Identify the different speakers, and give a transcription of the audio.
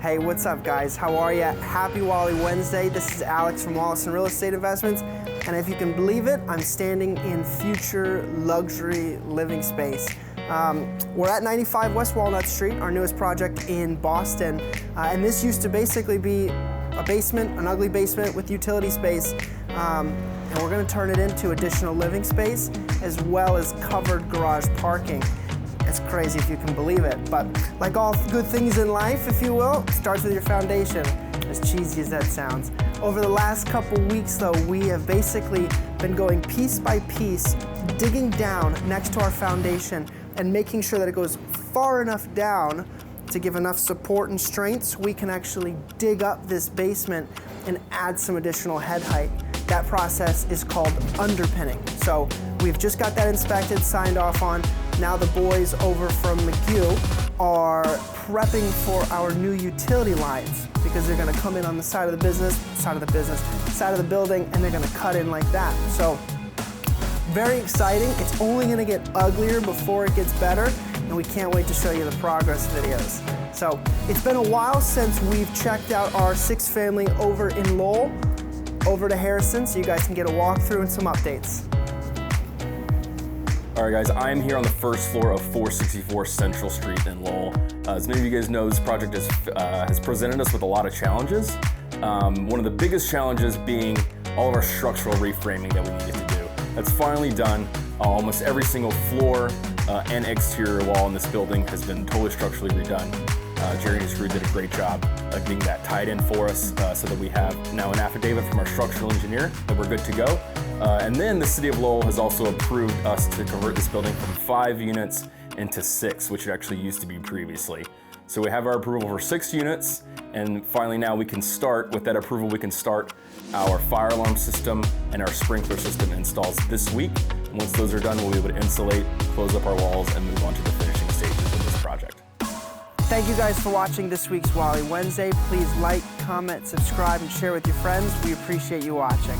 Speaker 1: Hey, what's up guys? How are ya? Happy Wally Wednesday. This is Alex from Wollaston Real Estate Investments. And if you can believe it, I'm standing in future luxury living space. We're at 95 West Walnut Street, our newest project in Boston. And this used to basically be a basement, an ugly basement with utility space. And we're gonna turn it into additional living space as well as covered garage parking. It's crazy if you can believe it, but like all good things in life, if you will, it starts with your foundation, as cheesy as that sounds. Over the last couple weeks though, we have basically been going piece by piece, digging down next to our foundation and making sure that it goes far enough down to give enough support and strength so we can actually dig up this basement and add some additional head height. That process is called underpinning. So we've just got that inspected, signed off on. Now the boys over from McHugh are prepping for our new utility lines because they're gonna come in on the side of the building, and they're gonna cut in like that. So very exciting. It's only gonna get uglier before it gets better, and we can't wait to show you the progress videos. So it's been a while since we've checked out our 6-family over in Lowell, over to Harrison, so you guys can get a walkthrough and some updates.
Speaker 2: All right, guys, I'm here on the first floor of 464 Central Street in Lowell. As many of you guys know, this project has presented us with a lot of challenges. One of the biggest challenges being all of our structural reframing that we needed to do. That's finally done. Almost every single floor and exterior wall in this building has been totally structurally redone. Jerry and his crew did a great job getting that tied in for us so that we have now an affidavit from our structural engineer that we're good to go. And then the City of Lowell has also approved us to convert this building from 5 units into 6, which it actually used to be previously. So we have our approval for 6 units, and finally now we can start, with that approval, we can start our fire alarm system and our sprinkler system installs this week. And once those are done, we'll be able to insulate, close up our walls, and move on to the finishing stages of this project.
Speaker 1: Thank you guys for watching this week's Wally Wednesday. Please like, comment, subscribe, and share with your friends. We appreciate you watching.